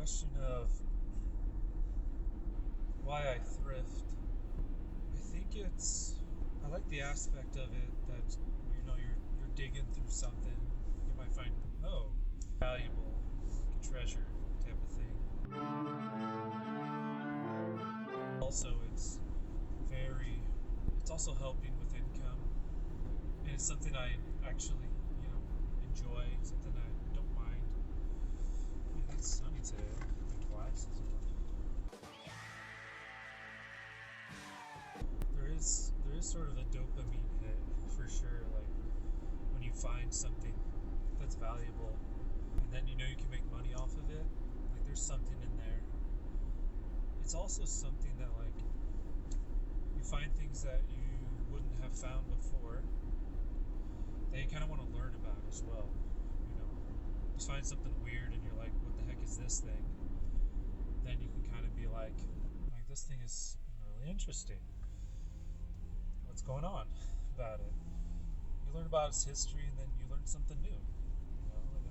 question of why I thrift, I think I like the aspect of it that you're digging through something you might find valuable, like a treasure type of thing. Also, very it's also helping with income, and it's something I actually enjoy, something I don't mind. And it's sunny today. My glasses on. There is sort of a dopamine hit for sure, like when you find something that's valuable and then you can make money off of it. Like there's something in there. It's also something that like you find things that you wouldn't have found before that you kind of want to learn about as well. You find something weird and you're like, what the heck is this thing? Then you can kind of be like this thing is really interesting. What's going on about it? You learn about its history and then you learn something new. And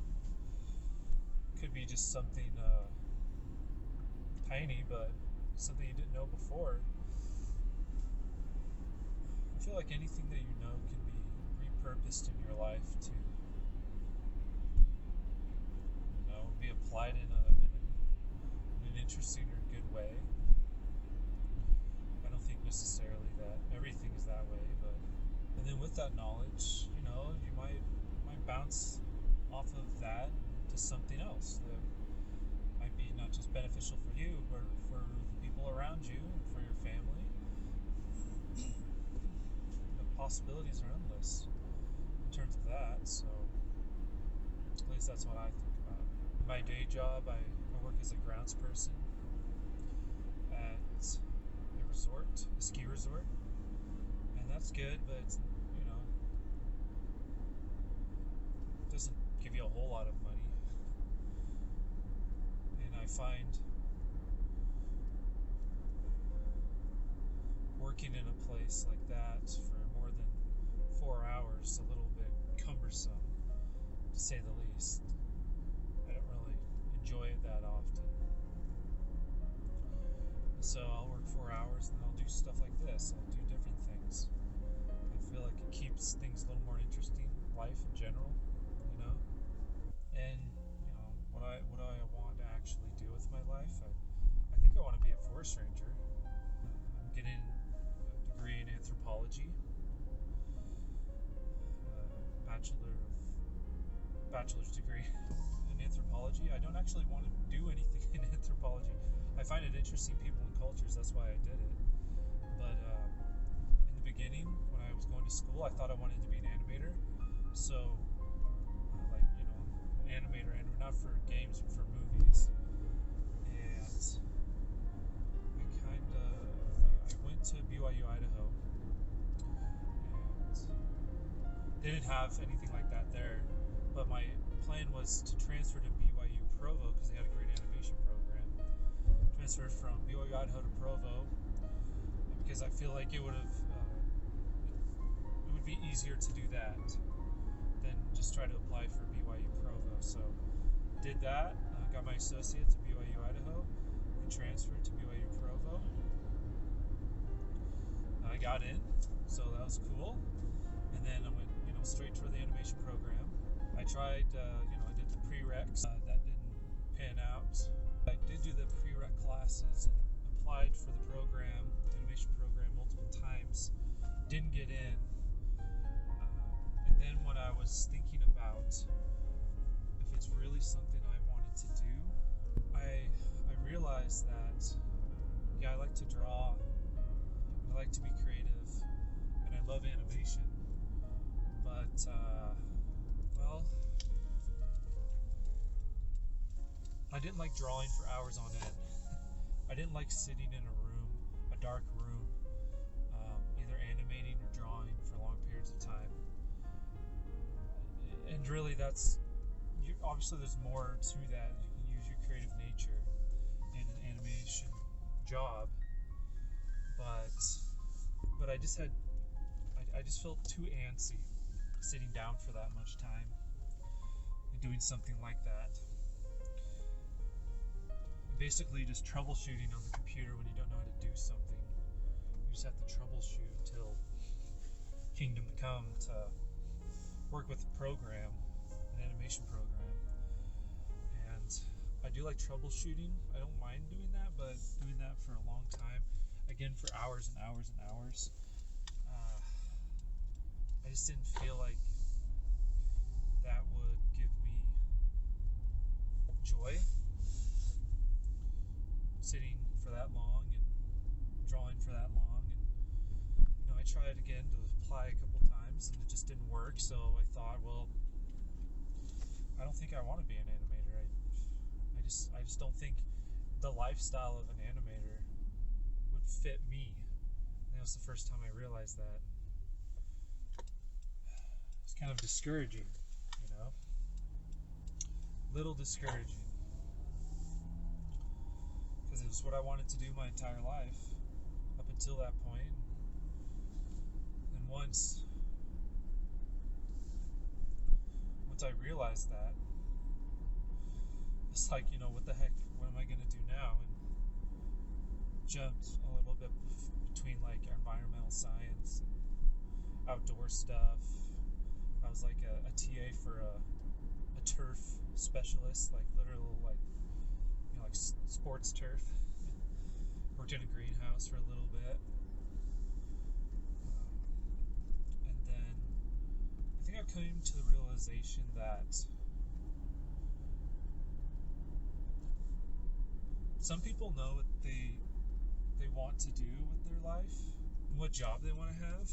it could be just something tiny, but something you didn't know before. I feel like anything that you know can be repurposed in your life to be applied in an interesting or good way. I don't think necessarily that everything is that way, and then with that knowledge, you might bounce off of that to something else that might be not just beneficial for you, but for the people around you and for your family. The possibilities are endless in terms of that, so at least that's what I think about. My day job, I work as a grounds person at a ski resort, and that's good, but it doesn't give you a whole lot of money. And I find working in a place like that for more than 4 hours a little bit cumbersome, to say the least. I don't really enjoy it that often. So I'll work 4 hours and I'll do stuff like this. I'll do different things. I feel like it keeps things a little more interesting, life in general, And what I want to actually do with my life, I think I want to be a forest ranger. I'm getting a degree in anthropology, bachelor's degree in anthropology. I don't actually want to do anything in anthropology. I find it interesting, people and cultures. That's why I did it. But in the beginning, when I was going to school, I thought I wanted to be an animator. So, an animator, and not for games, but for movies. And I went to BYU, Idaho, and they didn't have anything like that there. But my plan was to transfer to BYU Provo because they had a great animation program. Transferred from BYU Idaho to Provo because I feel like it would be easier to do that than just try to apply for BYU Provo. So did that, got my associates at BYU Idaho, and transferred to BYU Provo. I got in, so that was cool. And then I went, straight for the animation program. I tried, I did the prereqs. That didn't pan out. I did do the prereq classes and applied for the program, animation program, multiple times. Didn't get in. And then when I was thinking about if it's really something I wanted to do, I realized that, I like to draw, I like to be creative, and I love animation. But, I didn't like drawing for hours on end. I didn't like sitting in a dark room, either animating or drawing for long periods of time. And really obviously there's more to that. You can use your creative nature in an animation job, but I just felt too antsy sitting down for that much time and doing something like that. basically just troubleshooting on the computer when you don't know how to do something. You just have to troubleshoot until Kingdom Come to work with a program, an animation program. And I do like troubleshooting. I don't mind doing that, but doing that for a long time, again for hours and hours and hours, I just didn't feel like that would give me joy. Sitting for that long and drawing for that long, and I tried again to apply a couple times and it just didn't work. So I thought, well, I don't think I want to be an animator. I just don't think the lifestyle of an animator would fit me. And that was the first time I realized that. It's kind of discouraging, little discouraging, because it was what I wanted to do my entire life up until that point. And once I realized that, it's like, what the heck, what am I going to do now? And jumped a little bit between like environmental science and outdoor stuff. I was like a TA for a turf specialist, like literal, like sports turf. Worked in a greenhouse for a little bit, and then I think I came to the realization that some people know what they want to do with their life and what job they want to have.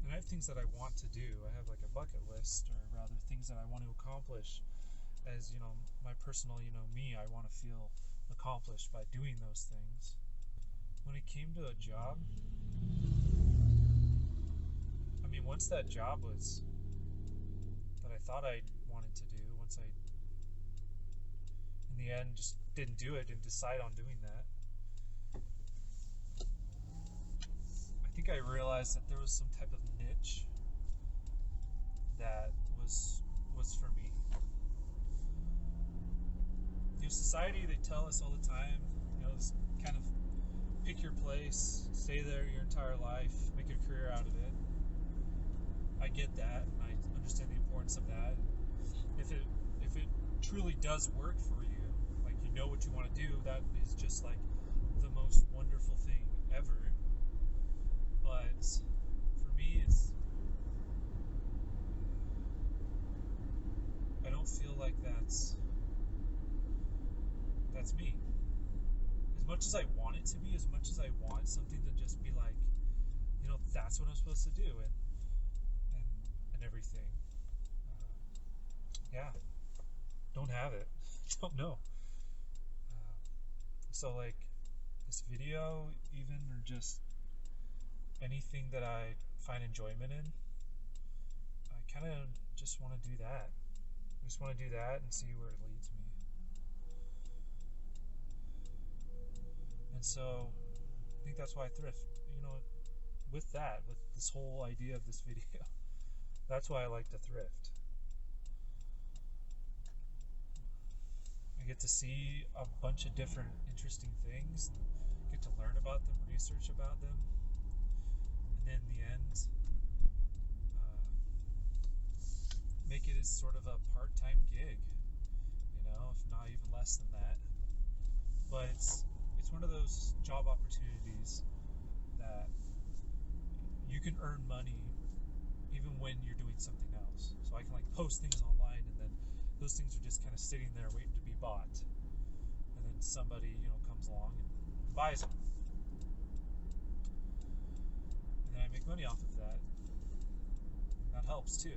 And I have things that I want to do. I have like a bucket list, or rather things that I want to accomplish as, my personal, me. I want to feel accomplished by doing those things. When it came to a job, I mean, once that job was that I thought I wanted to do, once I, in the end, just didn't do it, didn't decide on doing that, I think I realized that there was some type of niche that was for me. Society, they tell us all the time, this kind of pick your place, stay there your entire life, make a career out of it. I get that, and I understand the importance of that. If it truly does work for you, like what you want to do, that is just like the most wonderful thing ever. But for me, I don't feel like that's me. As much as I want it to be, as much as I want something to just be like, that's what I'm supposed to do, and everything. Don't have it. Don't know. So like this video, even, or just anything that I find enjoyment in, I kind of just want to do that. I just want to do that and see where it leads me. And so I think that's why I thrift. With this whole idea of this video, that's why I like to thrift. I get to see a bunch of different interesting things, get to learn about them, research about them, and then in the end, make it as sort of a part-time gig, if not even less than that. But it's one of those job opportunities that you can earn money even when you're doing something else. So I can like post things online, and then those things are just kind of sitting there waiting to be bought, and then somebody comes along and buys them, and then I make money off of that, and that helps too.